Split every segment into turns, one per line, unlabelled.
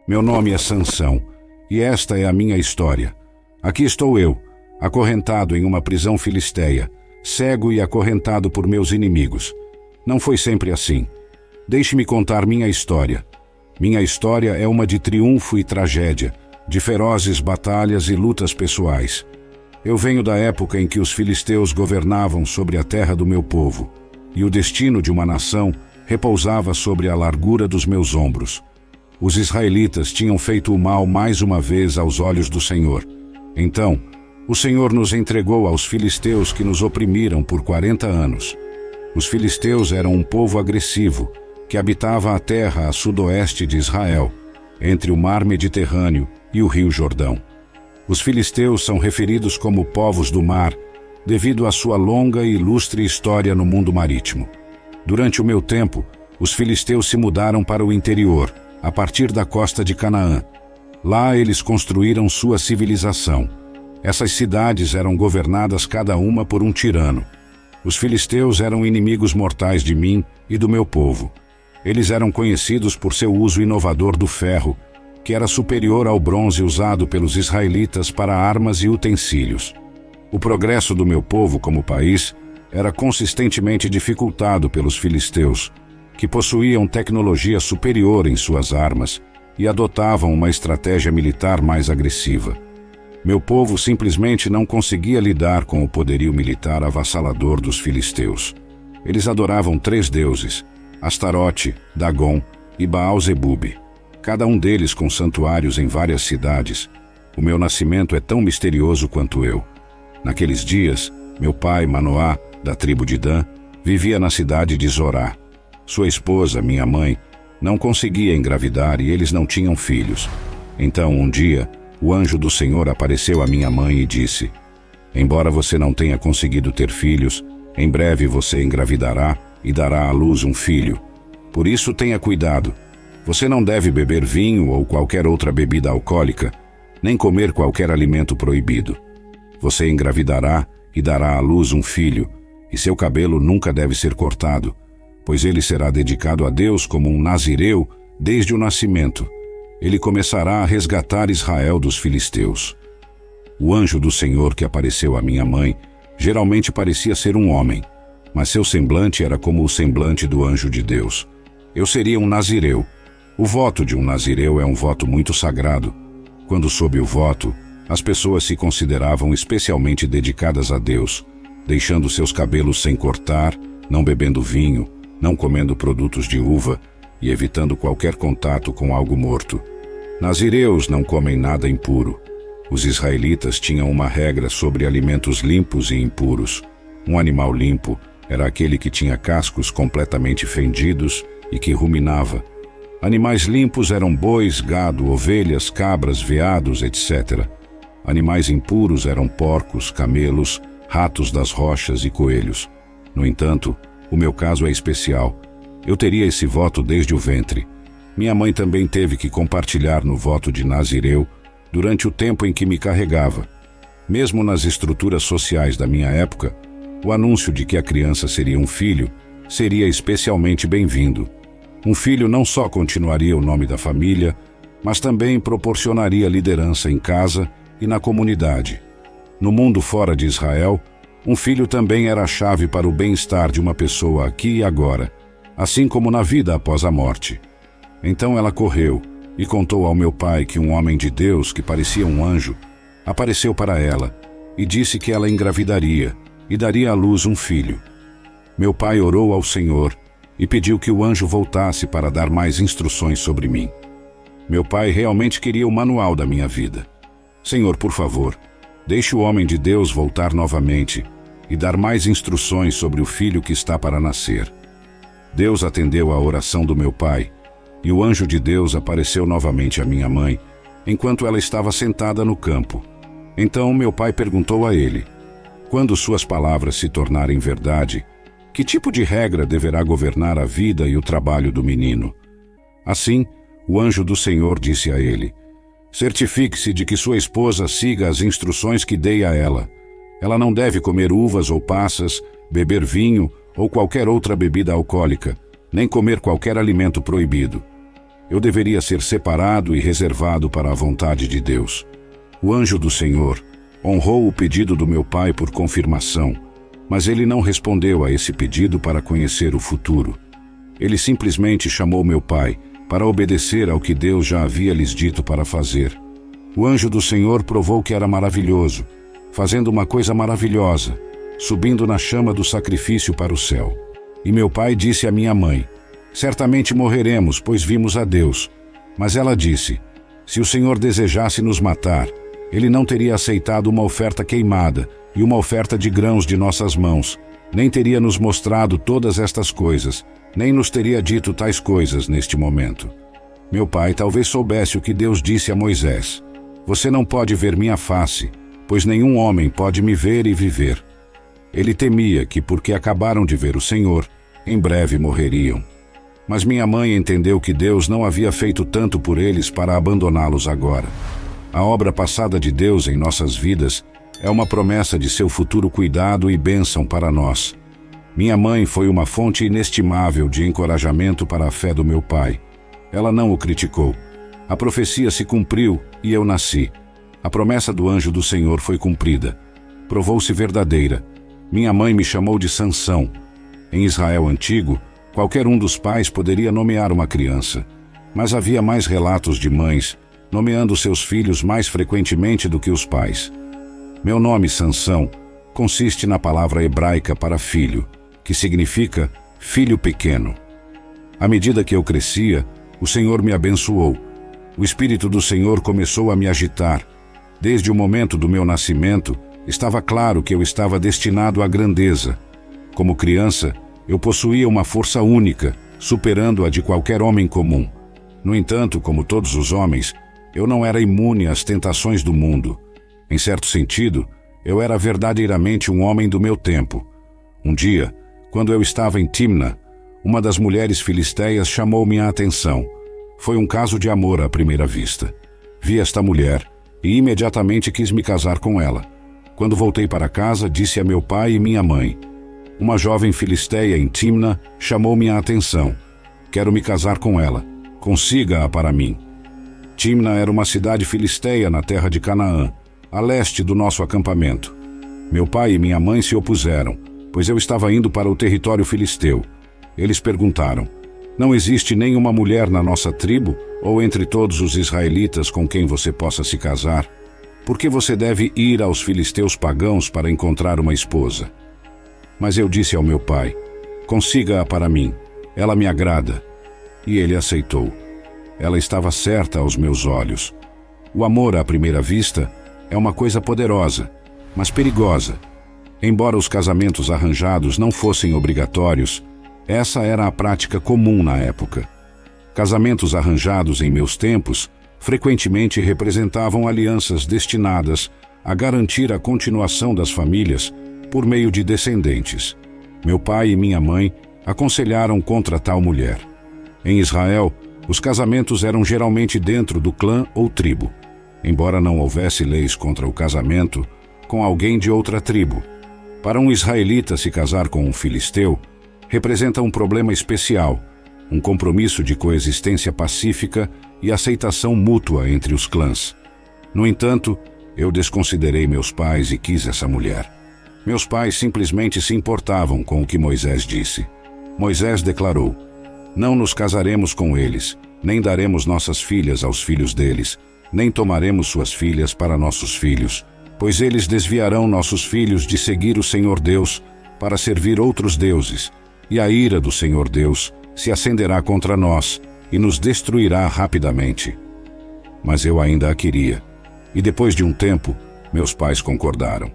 Meu nome é Sansão, e esta é a minha história. Aqui estou eu, acorrentado em uma prisão filisteia, cego e acorrentado por meus inimigos. Não foi sempre assim. Deixe-me contar minha história. Minha história é uma de triunfo e tragédia, de ferozes batalhas e lutas pessoais. Eu venho da época em que os filisteus governavam sobre a terra do meu povo, e o destino de uma nação repousava sobre a largura dos meus ombros. Os israelitas tinham feito o mal mais uma vez aos olhos do Senhor. Então, o Senhor nos entregou aos filisteus que nos oprimiram por 40 anos. Os filisteus eram um povo agressivo, que habitava a terra a sudoeste de Israel, entre o mar Mediterrâneo e o rio Jordão. Os filisteus são referidos como povos do mar, devido à sua longa e ilustre história no mundo marítimo. Durante o meu tempo, os filisteus se mudaram para o interior, a partir da costa de Canaã. Lá eles construíram sua civilização. Essas cidades eram governadas cada uma por um tirano. Os filisteus eram inimigos mortais de mim e do meu povo. Eles eram conhecidos por seu uso inovador do ferro, que era superior ao bronze usado pelos israelitas para armas e utensílios. O progresso do meu povo como país era consistentemente dificultado pelos filisteus, que possuíam tecnologia superior em suas armas e adotavam uma estratégia militar mais agressiva. Meu povo simplesmente não conseguia lidar com o poderio militar avassalador dos filisteus. Eles adoravam 3 deuses, Astarote, Dagom e Baal-Zebub, cada um deles com santuários em várias cidades. O meu nascimento é tão misterioso quanto eu. Naqueles dias, meu pai, Manoá, da tribo de Dan, vivia na cidade de Zorá. Sua esposa, minha mãe, não conseguia engravidar e eles não tinham filhos. Então, um dia, o anjo do Senhor apareceu à minha mãe e disse: "Embora você não tenha conseguido ter filhos, em breve você engravidará e dará à luz um filho. Por isso tenha cuidado. Você não deve beber vinho ou qualquer outra bebida alcoólica, nem comer qualquer alimento proibido. Você engravidará e dará à luz um filho, e seu cabelo nunca deve ser cortado, pois ele será dedicado a Deus como um nazireu desde o nascimento. Ele começará a resgatar Israel dos filisteus." O anjo do Senhor que apareceu à minha mãe geralmente parecia ser um homem, mas seu semblante era como o semblante do anjo de Deus. Eu seria um nazireu. O voto de um nazireu é um voto muito sagrado. Quando sob o voto, as pessoas se consideravam especialmente dedicadas a Deus, deixando seus cabelos sem cortar, não bebendo vinho, não comendo produtos de uva e evitando qualquer contato com algo morto. Nazireus não comem nada impuro. Os israelitas tinham uma regra sobre alimentos limpos e impuros. Um animal limpo era aquele que tinha cascos completamente fendidos e que ruminava. Animais limpos eram bois, gado, ovelhas, cabras, veados, etc. Animais impuros eram porcos, camelos, ratos das rochas e coelhos. No entanto, o meu caso é especial. Eu teria esse voto desde o ventre. Minha mãe também teve que compartilhar no voto de nazireu durante o tempo em que me carregava. Mesmo nas estruturas sociais da minha época, o anúncio de que a criança seria um filho seria especialmente bem-vindo. Um filho não só continuaria o nome da família, mas também proporcionaria liderança em casa e na comunidade. No mundo fora de Israel, um filho também era a chave para o bem-estar de uma pessoa aqui e agora, assim como na vida após a morte. Então ela correu e contou ao meu pai que um homem de Deus, que parecia um anjo, apareceu para ela e disse que ela engravidaria e daria à luz um filho. Meu pai orou ao Senhor e pediu que o anjo voltasse para dar mais instruções sobre mim. Meu pai realmente queria o manual da minha vida. "Senhor, por favor, deixe o homem de Deus voltar novamente e dar mais instruções sobre o filho que está para nascer." Deus atendeu à oração do meu pai, e o anjo de Deus apareceu novamente à minha mãe, enquanto ela estava sentada no campo. Então meu pai perguntou a ele: "Quando suas palavras se tornarem verdade, que tipo de regra deverá governar a vida e o trabalho do menino?" Assim, o anjo do Senhor disse a ele: "Certifique-se de que sua esposa siga as instruções que dei a ela. Ela não deve comer uvas ou passas, beber vinho ou qualquer outra bebida alcoólica, nem comer qualquer alimento proibido. Eu deveria ser separado e reservado para a vontade de Deus. O anjo do Senhor honrou o pedido do meu pai por confirmação, mas ele não respondeu a esse pedido para conhecer o futuro. Ele simplesmente chamou meu pai para obedecer ao que Deus já havia lhes dito para fazer. O anjo do Senhor provou que era maravilhoso, fazendo uma coisa maravilhosa, subindo na chama do sacrifício para o céu. E meu pai disse à minha mãe: certamente morreremos, pois vimos a Deus. Mas ela disse: se o Senhor desejasse nos matar, ele não teria aceitado uma oferta queimada e uma oferta de grãos de nossas mãos, nem teria nos mostrado todas estas coisas, nem nos teria dito tais coisas neste momento. Meu pai talvez soubesse o que Deus disse a Moisés: você não pode ver minha face, pois nenhum homem pode me ver e viver. Ele temia que, porque acabaram de ver o Senhor, em breve morreriam. Mas minha mãe entendeu que Deus não havia feito tanto por eles para abandoná-los agora. A obra passada de Deus em nossas vidas é uma promessa de seu futuro cuidado e bênção para nós. Minha mãe foi uma fonte inestimável de encorajamento para a fé do meu pai. Ela não o criticou. A profecia se cumpriu e eu nasci. A promessa do anjo do Senhor foi cumprida. Provou-se verdadeira. Minha mãe me chamou de Sansão. Em Israel antigo, qualquer um dos pais poderia nomear uma criança, mas havia mais relatos de mães nomeando seus filhos mais frequentemente do que os pais. Meu nome, Sansão, consiste na palavra hebraica para filho, que significa filho pequeno. À medida que eu crescia, o Senhor me abençoou. O Espírito do Senhor começou a me agitar. Desde o momento do meu nascimento, estava claro que eu estava destinado à grandeza. Como criança, eu possuía uma força única, superando a de qualquer homem comum. No entanto, como todos os homens, eu não era imune às tentações do mundo. Em certo sentido, eu era verdadeiramente um homem do meu tempo. Um dia, quando eu estava em Timna, uma das mulheres filisteias chamou minha atenção. Foi um caso de amor à primeira vista. Vi esta mulher e imediatamente quis me casar com ela. Quando voltei para casa, disse a meu pai e minha mãe: uma jovem filisteia em Timna chamou minha atenção. Quero me casar com ela. Consiga-a para mim. Timna era uma cidade filisteia na terra de Canaã, a leste do nosso acampamento. Meu pai e minha mãe se opuseram, pois eu estava indo para o território filisteu. Eles perguntaram: não existe nenhuma mulher na nossa tribo ou entre todos os israelitas com quem você possa se casar? Por que você deve ir aos filisteus pagãos para encontrar uma esposa? Mas eu disse ao meu pai: consiga-a para mim, ela me agrada. E ele aceitou. Ela estava certa aos meus olhos. O amor à primeira vista é uma coisa poderosa, mas perigosa. Embora os casamentos arranjados não fossem obrigatórios, essa era a prática comum na época. Casamentos arranjados em meus tempos frequentemente representavam alianças destinadas a garantir a continuação das famílias por meio de descendentes. Meu pai e minha mãe aconselharam contra tal mulher. Em Israel, os casamentos eram geralmente dentro do clã ou tribo, embora não houvesse leis contra o casamento com alguém de outra tribo. Para um israelita se casar com um filisteu, representa um problema especial, um compromisso de coexistência pacífica e aceitação mútua entre os clãs. No entanto, eu desconsiderei meus pais e quis essa mulher. Meus pais simplesmente se importavam com o que Moisés disse. Moisés declarou: não nos casaremos com eles, nem daremos nossas filhas aos filhos deles, nem tomaremos suas filhas para nossos filhos, pois eles desviarão nossos filhos de seguir o Senhor Deus para servir outros deuses, e a ira do Senhor Deus se acenderá contra nós e nos destruirá rapidamente. Mas eu ainda a queria, e depois de um tempo, meus pais concordaram.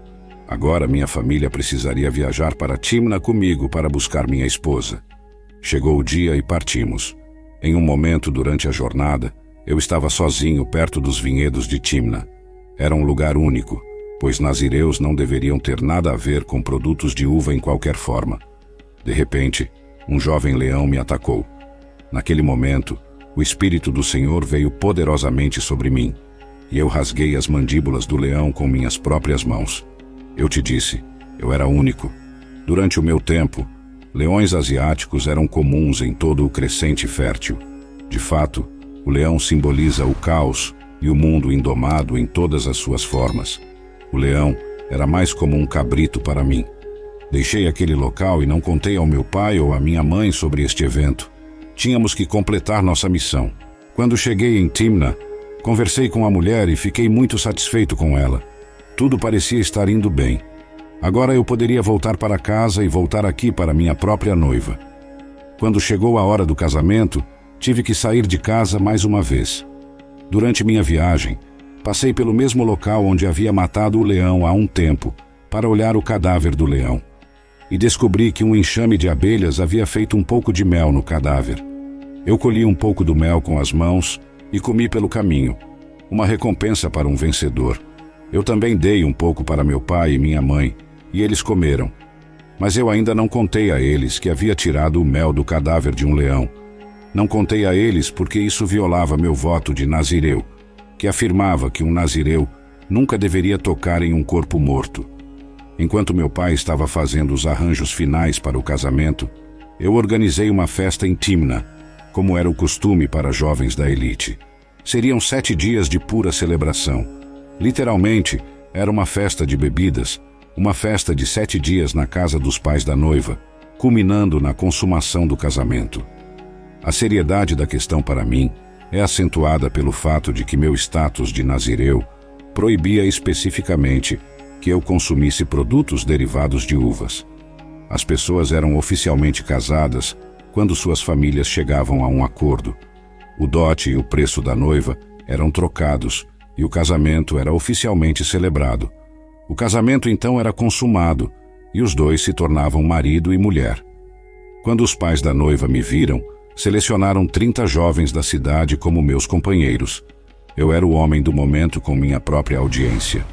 Agora minha família precisaria viajar para Timna comigo para buscar minha esposa. Chegou o dia e partimos. Em um momento durante a jornada, eu estava sozinho perto dos vinhedos de Timna. Era um lugar único, pois nazireus não deveriam ter nada a ver com produtos de uva em qualquer forma. De repente, um jovem leão me atacou. Naquele momento, o Espírito do Senhor veio poderosamente sobre mim, e eu rasguei as mandíbulas do leão com minhas próprias mãos. Eu te disse, eu era único. Durante o meu tempo, leões asiáticos eram comuns em todo o crescente fértil. De fato, O leão simboliza o caos e o mundo indomado em todas as suas formas. O leão era mais como um cabrito para mim. Deixei aquele local e não contei ao meu pai ou à minha mãe sobre este evento. Tínhamos que completar nossa missão. Quando cheguei em Timna, conversei com a mulher e fiquei muito satisfeito com ela. Tudo parecia estar indo bem. Agora eu poderia voltar para casa e voltar aqui para minha própria noiva. Quando chegou a hora do casamento, tive que sair de casa mais uma vez. Durante minha viagem, passei pelo mesmo local onde havia matado o leão há um tempo, para olhar o cadáver do leão. E descobri que um enxame de abelhas havia feito um pouco de mel no cadáver. Eu colhi um pouco do mel com as mãos e comi pelo caminho, uma recompensa para um vencedor. Eu também dei um pouco para meu pai e minha mãe, e eles comeram. Mas eu ainda não contei a eles que havia tirado o mel do cadáver de um leão. Não contei a eles porque isso violava meu voto de nazireu, que afirmava que um nazireu nunca deveria tocar em um corpo morto. Enquanto meu pai estava fazendo os arranjos finais para o casamento, eu organizei uma festa em Timna, como era o costume para jovens da elite. Seriam 7 dias de pura celebração. Literalmente, era uma festa de bebidas, uma festa de 7 dias na casa dos pais da noiva, culminando na consumação do casamento. A seriedade da questão para mim é acentuada pelo fato de que meu status de nazireu proibia especificamente que eu consumisse produtos derivados de uvas. As pessoas eram oficialmente casadas quando suas famílias chegavam a um acordo. O dote e o preço da noiva eram trocados e o casamento era oficialmente celebrado. O casamento então era consumado e os dois se tornavam marido e mulher. Quando os pais da noiva me viram, selecionaram 30 jovens da cidade como meus companheiros. Eu era o homem do momento com minha própria audiência.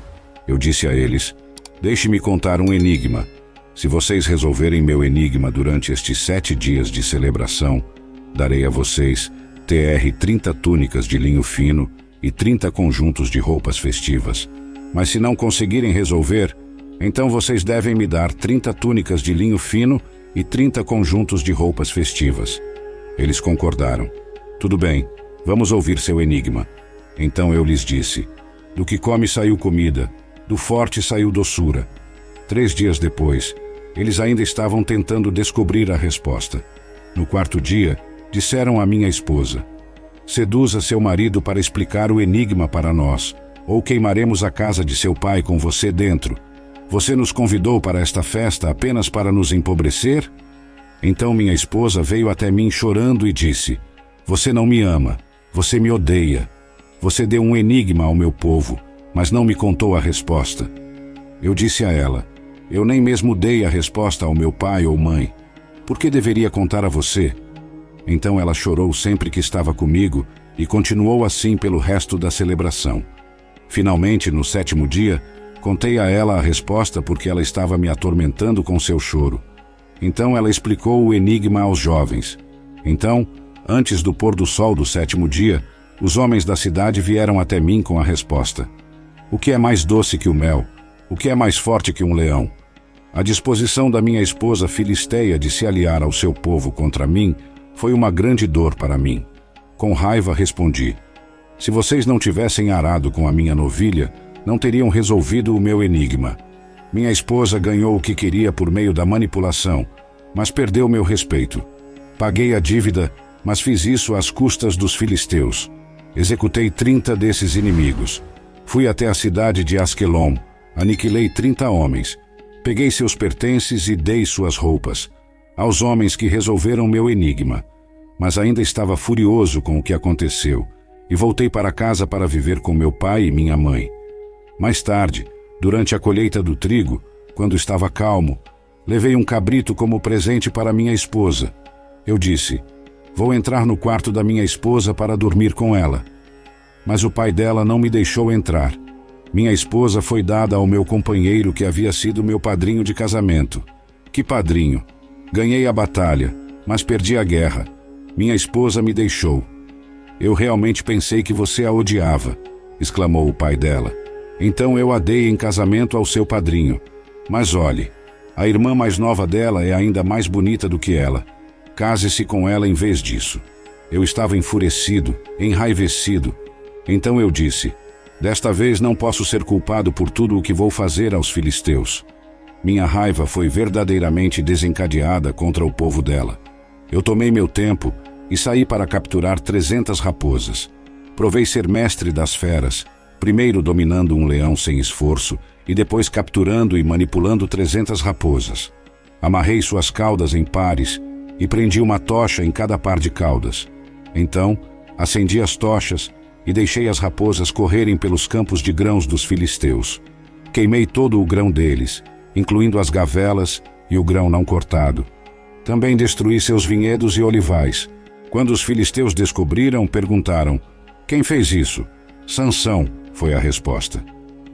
Eu disse a eles: deixe-me contar um enigma. Se vocês resolverem meu enigma durante estes 7 dias de celebração, darei a vocês 30 túnicas de linho fino e 30 conjuntos de roupas festivas. Mas se não conseguirem resolver, então vocês devem me dar 30 túnicas de linho fino e 30 conjuntos de roupas festivas. Eles concordaram. Tudo bem, vamos ouvir seu enigma. Então eu lhes disse: do que come saiu comida, do forte saiu doçura. 3 dias depois, eles ainda estavam tentando descobrir a resposta. No 4º dia, disseram à minha esposa: seduza seu marido para explicar o enigma para nós, ou queimaremos a casa de seu pai com você dentro. Você nos convidou para esta festa apenas para nos empobrecer? Então minha esposa veio até mim chorando e disse: você não me ama, você me odeia. Você deu um enigma ao meu povo, mas não me contou a resposta. Eu disse a ela: eu nem mesmo dei a resposta ao meu pai ou mãe. Por que deveria contar a você? Então ela chorou sempre que estava comigo e continuou assim pelo resto da celebração. Finalmente, no 7º dia, contei a ela a resposta porque ela estava me atormentando com seu choro. Então ela explicou o enigma aos jovens. Então, antes do pôr do sol do 7º dia, os homens da cidade vieram até mim com a resposta: o que é mais doce que o mel? O que é mais forte que um leão? A disposição da minha esposa filisteia de se aliar ao seu povo contra mim foi uma grande dor para mim. Com raiva respondi: se vocês não tivessem arado com a minha novilha, não teriam resolvido o meu enigma. Minha esposa ganhou o que queria por meio da manipulação, mas perdeu meu respeito. Paguei a dívida, mas fiz isso às custas dos filisteus. Executei 30 desses inimigos. Fui até a cidade de Asquelon, aniquilei 30 homens. Peguei seus pertences e dei suas roupas aos homens que resolveram meu enigma. Mas ainda estava furioso com o que aconteceu e voltei para casa para viver com meu pai e minha mãe. Mais tarde, durante a colheita do trigo, quando estava calmo, levei um cabrito como presente para minha esposa. Eu disse: vou entrar no quarto da minha esposa para dormir com ela. Mas o pai dela não me deixou entrar. Minha esposa foi dada ao meu companheiro que havia sido meu padrinho de casamento. Que padrinho! Ganhei a batalha, mas perdi a guerra. Minha esposa me deixou. Eu realmente pensei que você a odiava, exclamou o pai dela. Então eu a dei em casamento ao seu padrinho. Mas olhe, a irmã mais nova dela é ainda mais bonita do que ela. Case-se com ela em vez disso. Eu estava enfurecido, enraivecido. Então eu disse: desta vez não posso ser culpado por tudo o que vou fazer aos filisteus. Minha raiva foi verdadeiramente desencadeada contra o povo dela. Eu tomei meu tempo e saí para capturar 300 raposas. Provei ser mestre das feras, primeiro dominando um leão sem esforço e depois capturando e manipulando 300 raposas. Amarrei suas caudas em pares e prendi uma tocha em cada par de caudas. Então, acendi as tochas e deixei as raposas correrem pelos campos de grãos dos filisteus. Queimei todo o grão deles, incluindo as gavelas e o grão não cortado. Também destruí seus vinhedos e olivais. Quando os filisteus descobriram, perguntaram: quem fez isso? Sansão, foi a resposta.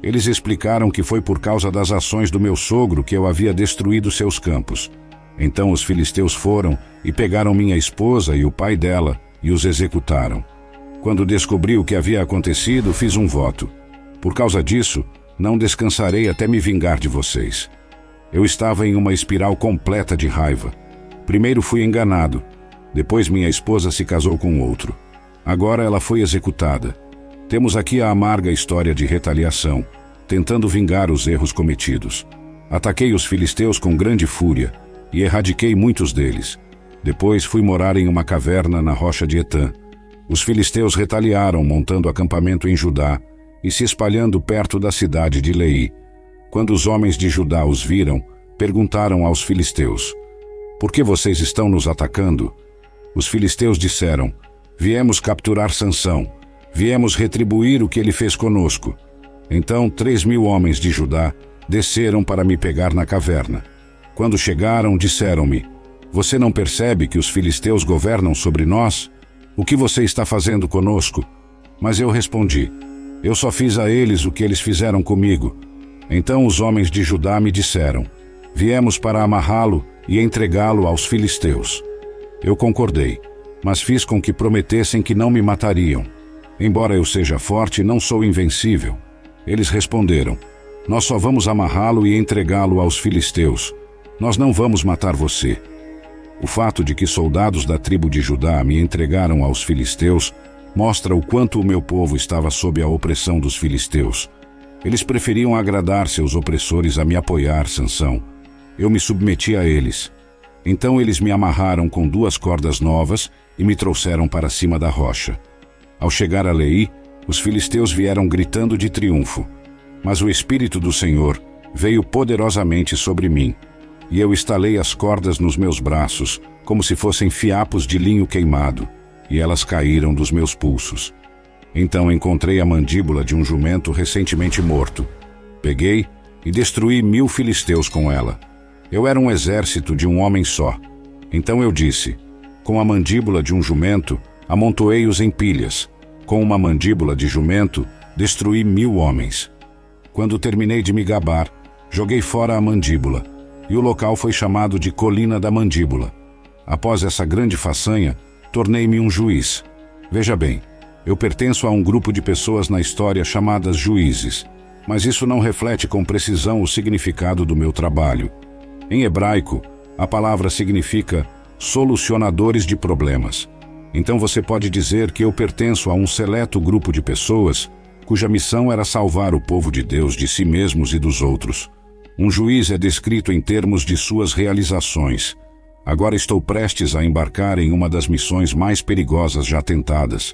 Eles explicaram que foi por causa das ações do meu sogro que eu havia destruído seus campos. Então os filisteus foram e pegaram minha esposa e o pai dela e os executaram. Quando descobri o que havia acontecido, fiz um voto. Por causa disso, não descansarei até me vingar de vocês. Eu estava em uma espiral completa de raiva. Primeiro fui enganado. Depois minha esposa se casou com outro. Agora ela foi executada. Temos aqui a amarga história de retaliação, tentando vingar os erros cometidos. Ataquei os filisteus com grande fúria e erradiquei muitos deles. Depois fui morar em uma caverna na rocha de Etã. Os filisteus retaliaram montando acampamento em Judá e se espalhando perto da cidade de Leí. Quando os homens de Judá os viram, perguntaram aos filisteus: por que vocês estão nos atacando? Os filisteus disseram: viemos capturar Sansão, viemos retribuir o que ele fez conosco. Então 3.000 homens de Judá desceram para me pegar na caverna. Quando chegaram, disseram-me: você não percebe que os filisteus governam sobre nós? O que você está fazendo conosco? Mas eu respondi: eu só fiz a eles o que eles fizeram comigo. Então os homens de Judá me disseram: viemos para amarrá-lo e entregá-lo aos filisteus. Eu concordei, mas fiz com que prometessem que não me matariam. Embora eu seja forte, não sou invencível. Eles responderam: nós só vamos amarrá-lo e entregá-lo aos filisteus. Nós não vamos matar você. O fato de que soldados da tribo de Judá me entregaram aos filisteus mostra o quanto o meu povo estava sob a opressão dos filisteus. Eles preferiam agradar seus opressores a me apoiar, Sansão. Eu me submeti a eles. Então eles me amarraram com 2 cordas novas e me trouxeram para cima da rocha. Ao chegar a Leí, os filisteus vieram gritando de triunfo. Mas o Espírito do Senhor veio poderosamente sobre mim, e eu estalei as cordas nos meus braços, como se fossem fiapos de linho queimado, e elas caíram dos meus pulsos. Então encontrei a mandíbula de um jumento recentemente morto. Peguei e destruí 1000 filisteus com ela. Eu era um exército de um homem só. Então eu disse: com a mandíbula de um jumento, amontoei-os em pilhas. Com uma mandíbula de jumento, destruí 1000 homens. Quando terminei de me gabar, joguei fora a mandíbula, e o local foi chamado de Colina da Mandíbula. Após essa grande façanha, tornei-me um juiz. Veja bem, eu pertenço a um grupo de pessoas na história chamadas juízes, mas isso não reflete com precisão o significado do meu trabalho. Em hebraico, a palavra significa solucionadores de problemas. Então você pode dizer que eu pertenço a um seleto grupo de pessoas cuja missão era salvar o povo de Deus de si mesmos e dos outros. Um juiz é descrito em termos de suas realizações. Agora estou prestes a embarcar em uma das missões mais perigosas já tentadas.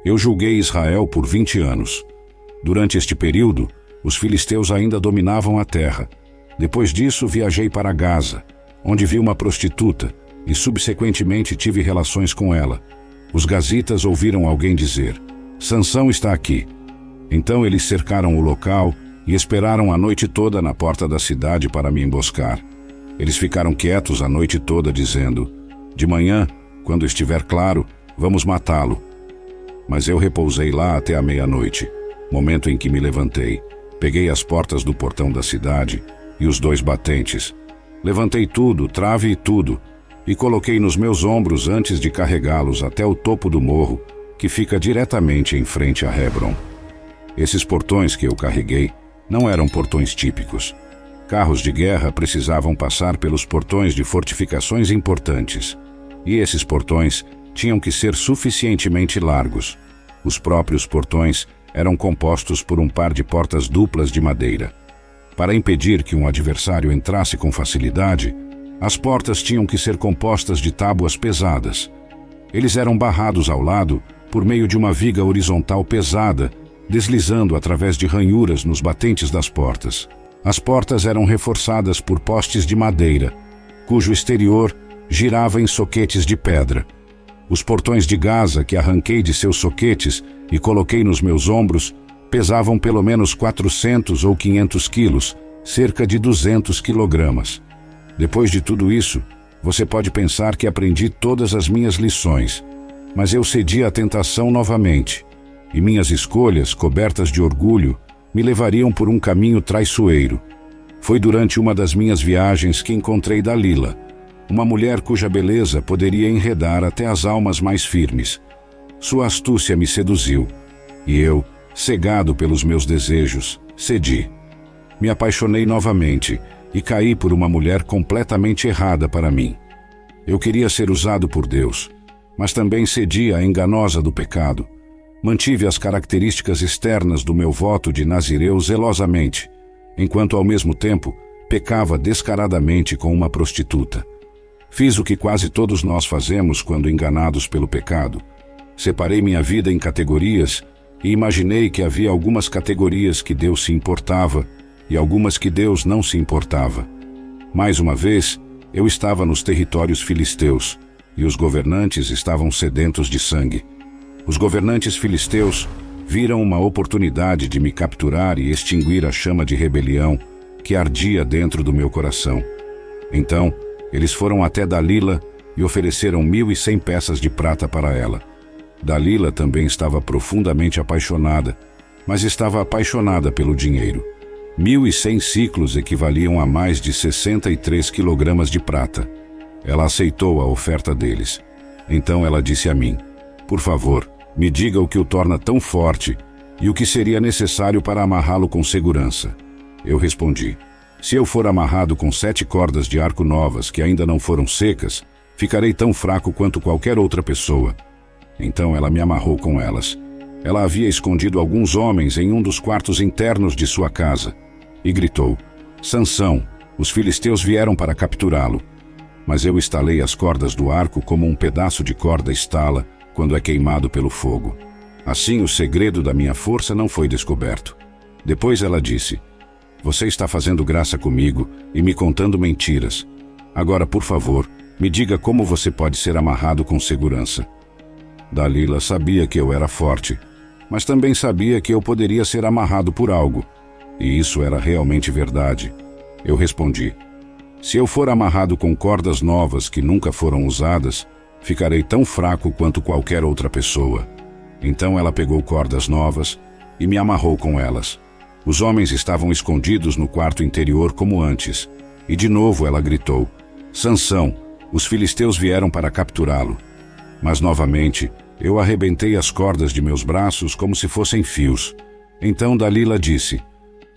Eu julguei Israel por 20 anos. Durante este período, os filisteus ainda dominavam a terra. Depois disso, viajei para Gaza, onde vi uma prostituta e subsequentemente tive relações com ela. Os gazitas ouviram alguém dizer: Sansão está aqui. Então eles cercaram o local e esperaram a noite toda na porta da cidade para me emboscar. Eles ficaram quietos a noite toda, dizendo: de manhã, quando estiver claro, vamos matá-lo. Mas eu repousei lá até a meia-noite, momento em que me levantei. Peguei as portas do portão da cidade e os 2 batentes. Levantei tudo, trave e tudo, e coloquei nos meus ombros antes de carregá-los até o topo do morro, que fica diretamente em frente a Hebron. Esses portões que eu carreguei não eram portões típicos. Carros de guerra precisavam passar pelos portões de fortificações importantes, e esses portões tinham que ser suficientemente largos. Os próprios portões eram compostos por um par de portas duplas de madeira. Para impedir que um adversário entrasse com facilidade, as portas tinham que ser compostas de tábuas pesadas. Eles eram barrados ao lado por meio de uma viga horizontal pesada, deslizando através de ranhuras nos batentes das portas. As portas eram reforçadas por postes de madeira, cujo exterior girava em soquetes de pedra. Os portões de Gaza que arranquei de seus soquetes e coloquei nos meus ombros pesavam pelo menos 400 ou 500 quilos, cerca de 200 quilogramas. Depois de tudo isso, você pode pensar que aprendi todas as minhas lições, mas eu cedi à tentação novamente, e minhas escolhas, cobertas de orgulho, me levariam por um caminho traiçoeiro. Foi durante uma das minhas viagens que encontrei Dalila, uma mulher cuja beleza poderia enredar até as almas mais firmes. Sua astúcia me seduziu, e eu, cegado pelos meus desejos, cedi. Me apaixonei novamente e caí por uma mulher completamente errada para mim. Eu queria ser usado por Deus, mas também cedi à enganosa do pecado. Mantive as características externas do meu voto de nazireu zelosamente, enquanto ao mesmo tempo pecava descaradamente com uma prostituta. Fiz o que quase todos nós fazemos quando enganados pelo pecado. Separei minha vida em categorias e imaginei que havia algumas categorias que Deus se importava e algumas que Deus não se importava. Mais uma vez, eu estava nos territórios filisteus e os governantes estavam sedentos de sangue. Os governantes filisteus viram uma oportunidade de me capturar e extinguir a chama de rebelião que ardia dentro do meu coração. Então, eles foram até Dalila e ofereceram 1.100 peças de prata para ela. Dalila também estava profundamente apaixonada, mas estava apaixonada pelo dinheiro. 1.100 ciclos equivaliam a mais de 63 quilogramas de prata. Ela aceitou a oferta deles. Então ela disse a mim: "Por favor, me diga o que o torna tão forte e o que seria necessário para amarrá-lo com segurança." Eu respondi: "Se eu for amarrado com 7 cordas de arco novas que ainda não foram secas, ficarei tão fraco quanto qualquer outra pessoa." Então ela me amarrou com elas. Ela havia escondido alguns homens em um dos quartos internos de sua casa e gritou: "Sansão, os filisteus vieram para capturá-lo." Mas eu estalei as cordas do arco como um pedaço de corda estala quando é queimado pelo fogo. Assim o segredo da minha força não foi descoberto. Depois ela disse: "Você está fazendo graça comigo e me contando mentiras. Agora, por favor, me diga como você pode ser amarrado com segurança." Dalila sabia que eu era forte, mas também sabia que eu poderia ser amarrado por algo, e isso era realmente verdade. Eu respondi: "Se eu for amarrado com cordas novas que nunca foram usadas, ficarei tão fraco quanto qualquer outra pessoa." Então ela pegou cordas novas e me amarrou com elas. Os homens estavam escondidos no quarto interior como antes, e de novo ela gritou: "Sansão, os filisteus vieram para capturá-lo." Mas novamente eu arrebentei as cordas de meus braços como se fossem fios. Então Dalila disse: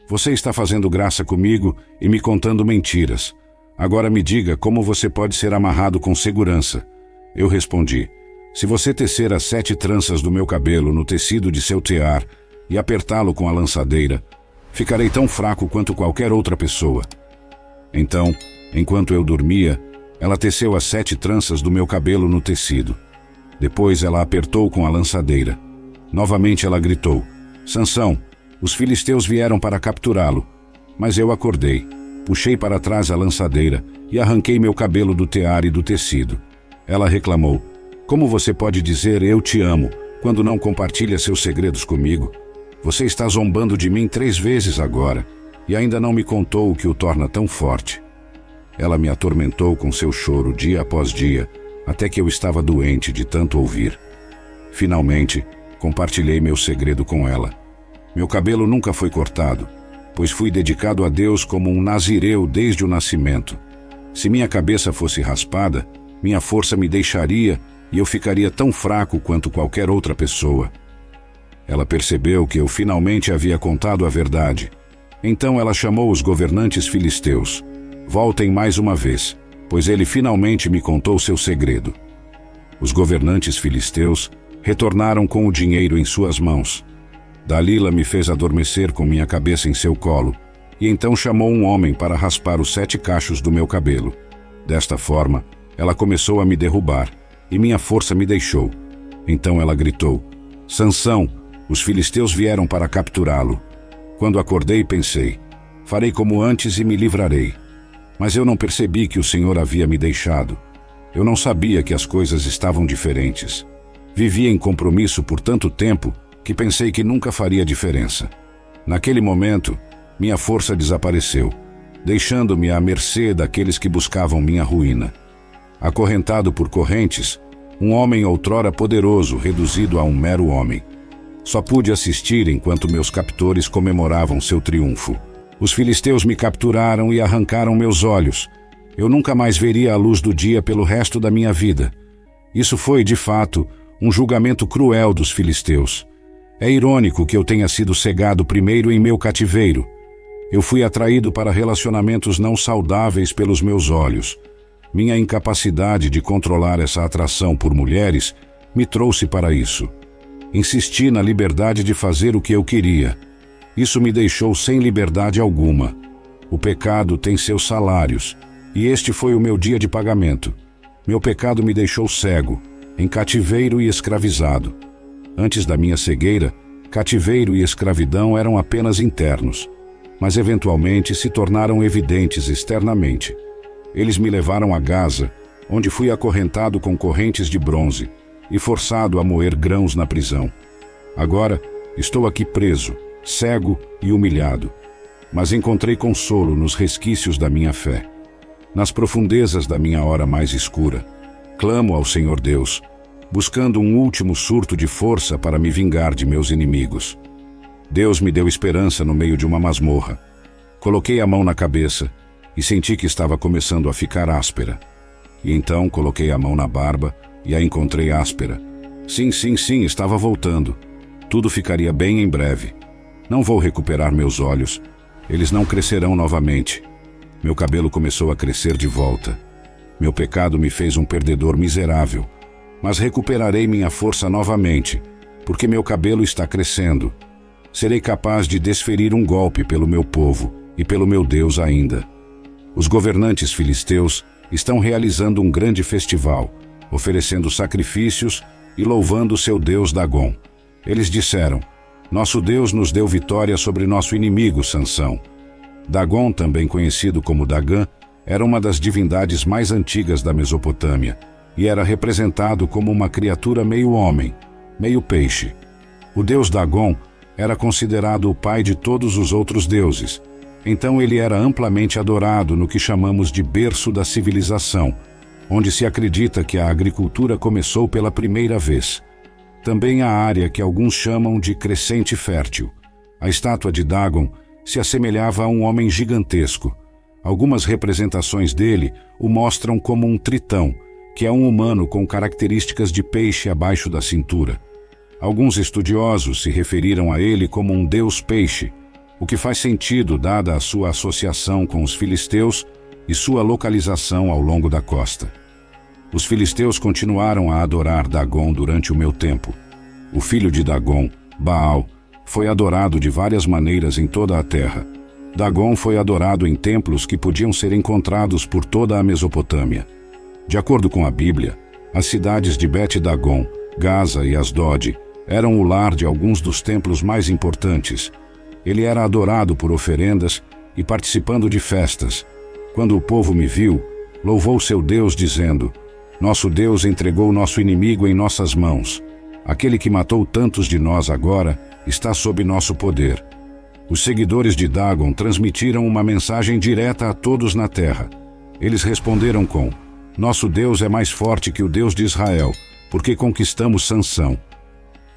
"Você está fazendo graça comigo e me contando mentiras. Agora me diga como você pode ser amarrado com segurança." Eu respondi: "Se você tecer as 7 tranças do meu cabelo no tecido de seu tear e apertá-lo com a lançadeira, ficarei tão fraco quanto qualquer outra pessoa." Então, enquanto eu dormia, ela teceu as 7 tranças do meu cabelo no tecido. Depois ela apertou com a lançadeira. Novamente ela gritou: "Sansão, os filisteus vieram para capturá-lo." Mas eu acordei, puxei para trás a lançadeira e arranquei meu cabelo do tear e do tecido. Ela reclamou: "Como você pode dizer 'eu te amo' quando não compartilha seus segredos comigo? Você está zombando de mim 3 vezes agora e ainda não me contou o que o torna tão forte." Ela me atormentou com seu choro dia após dia, até que eu estava doente de tanto ouvir. Finalmente, compartilhei meu segredo com ela. Meu cabelo nunca foi cortado, pois fui dedicado a Deus como um nazireu desde o nascimento. Se minha cabeça fosse raspada, minha força me deixaria e eu ficaria tão fraco quanto qualquer outra pessoa. Ela percebeu que eu finalmente havia contado a verdade. Então ela chamou os governantes filisteus. "Voltem mais uma vez, pois ele finalmente me contou seu segredo." Os governantes filisteus retornaram com o dinheiro em suas mãos. Dalila me fez adormecer com minha cabeça em seu colo, e então chamou um homem para raspar os 7 cachos do meu cabelo. Desta forma, ela começou a me derrubar, e minha força me deixou. Então ela gritou: Sansão, os filisteus vieram para capturá-lo. Quando acordei, pensei: farei como antes e me livrarei. Mas eu não percebi que o Senhor havia me deixado. Eu não sabia que as coisas estavam diferentes. Vivi em compromisso por tanto tempo que pensei que nunca faria diferença. Naquele momento, minha força desapareceu, deixando-me à mercê daqueles que buscavam minha ruína. Acorrentado por correntes, um homem outrora poderoso reduzido a um mero homem. Só pude assistir enquanto meus captores comemoravam seu triunfo. Os filisteus me capturaram e arrancaram meus olhos. Eu nunca mais veria a luz do dia pelo resto da minha vida. Isso foi, de fato, um julgamento cruel dos filisteus. É irônico que eu tenha sido cegado primeiro em meu cativeiro. Eu fui atraído para relacionamentos não saudáveis pelos meus olhos. Minha incapacidade de controlar essa atração por mulheres me trouxe para isso. Insisti na liberdade de fazer o que eu queria. Isso me deixou sem liberdade alguma. O pecado tem seus salários, e este foi o meu dia de pagamento. Meu pecado me deixou cego, em cativeiro e escravizado. Antes da minha cegueira, cativeiro e escravidão eram apenas internos, mas eventualmente se tornaram evidentes externamente. Eles me levaram a Gaza, onde fui acorrentado com correntes de bronze e forçado a moer grãos na prisão. Agora estou aqui preso, cego e humilhado, mas encontrei consolo nos resquícios da minha fé. Nas profundezas da minha hora mais escura, clamo ao Senhor Deus, buscando um último surto de força para me vingar de meus inimigos. Deus me deu esperança no meio de uma masmorra. Coloquei a mão na cabeça e senti que estava começando a ficar áspera. E então coloquei a mão na barba e a encontrei áspera. Sim, estava voltando. Tudo ficaria bem em breve. Não vou recuperar meus olhos. Eles não crescerão novamente. Meu cabelo começou a crescer de volta. Meu pecado me fez um perdedor miserável. Mas recuperarei minha força novamente, porque meu cabelo está crescendo. Serei capaz de desferir um golpe pelo meu povo e pelo meu Deus ainda. Os governantes filisteus estão realizando um grande festival, oferecendo sacrifícios e louvando seu Deus Dagom. Eles disseram: Nosso Deus nos deu vitória sobre nosso inimigo Sansão. Dagom, também conhecido como Dagã, era uma das divindades mais antigas da Mesopotâmia e era representado como uma criatura meio homem, meio peixe. O deus Dagom era considerado o pai de todos os outros deuses, então ele era amplamente adorado no que chamamos de berço da civilização, onde se acredita que a agricultura começou pela primeira vez. Também a área que alguns chamam de crescente fértil. A estátua de Dagon se assemelhava a um homem gigantesco. Algumas representações dele o mostram como um tritão, que é um humano com características de peixe abaixo da cintura. Alguns estudiosos se referiram a ele como um deus peixe, o que faz sentido dada a sua associação com os filisteus e sua localização ao longo da costa. Os filisteus continuaram a adorar Dagom durante o meu tempo. O filho de Dagom, Baal, foi adorado de várias maneiras em toda a terra. Dagom foi adorado em templos que podiam ser encontrados por toda a Mesopotâmia. De acordo com a Bíblia, as cidades de Bet-Dagom, Gaza e Asdod eram o lar de alguns dos templos mais importantes. Ele era adorado por oferendas e participando de festas. Quando o povo me viu, louvou seu Deus dizendo: Nosso Deus entregou nosso inimigo em nossas mãos. Aquele que matou tantos de nós agora está sob nosso poder. Os seguidores de Dagon transmitiram uma mensagem direta a todos na terra. Eles responderam com: Nosso Deus é mais forte que o Deus de Israel, porque conquistamos Sansão.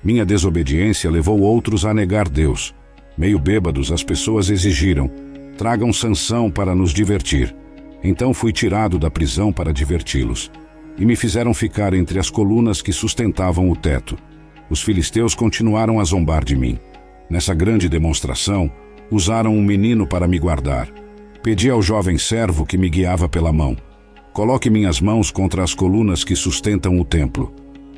Minha desobediência levou outros a negar Deus. Meio bêbados, as pessoas exigiram: Tragam Sansão para nos divertir. Então fui tirado da prisão para diverti-los. E me fizeram ficar entre as colunas que sustentavam o teto. Os filisteus continuaram a zombar de mim. Nessa grande demonstração, usaram um menino para me guardar. Pedi ao jovem servo que me guiava pela mão: Coloque minhas mãos contra as colunas que sustentam o templo.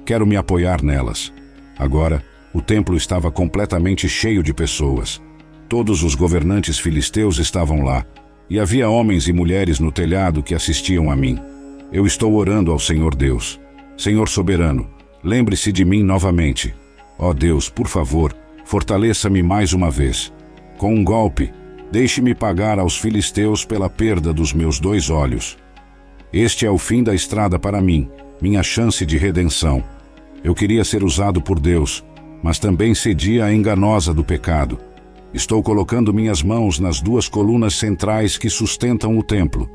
Quero me apoiar nelas. Agora, o templo estava completamente cheio de pessoas. Todos os governantes filisteus estavam lá, e havia homens e mulheres no telhado que assistiam a mim. Eu estou orando ao Senhor Deus. Senhor soberano, lembre-se de mim novamente. Ó Deus, por favor, fortaleça-me mais uma vez. Com um golpe, deixe-me pagar aos filisteus pela perda dos meus 2 olhos. Este é o fim da estrada para mim, minha chance de redenção. Eu queria ser usado por Deus, mas também cedi à enganosa do pecado. Estou colocando minhas mãos nas 2 colunas centrais que sustentam o templo.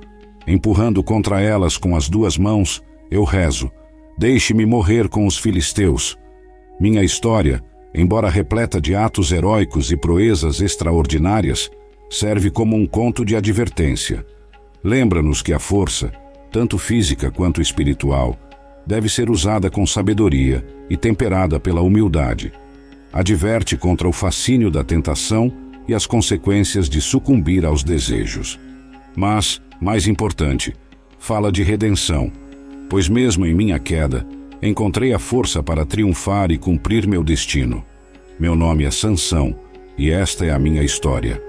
Empurrando contra elas com as 2 mãos, eu rezo: deixe-me morrer com os filisteus. Minha história, embora repleta de atos heróicos e proezas extraordinárias, serve como um conto de advertência. Lembra-nos que a força, tanto física quanto espiritual, deve ser usada com sabedoria e temperada pela humildade. Adverte contra o fascínio da tentação e as consequências de sucumbir aos desejos. Mas, mais importante, fala de redenção, pois mesmo em minha queda, encontrei a força para triunfar e cumprir meu destino. Meu nome é Sansão, e esta é a minha história.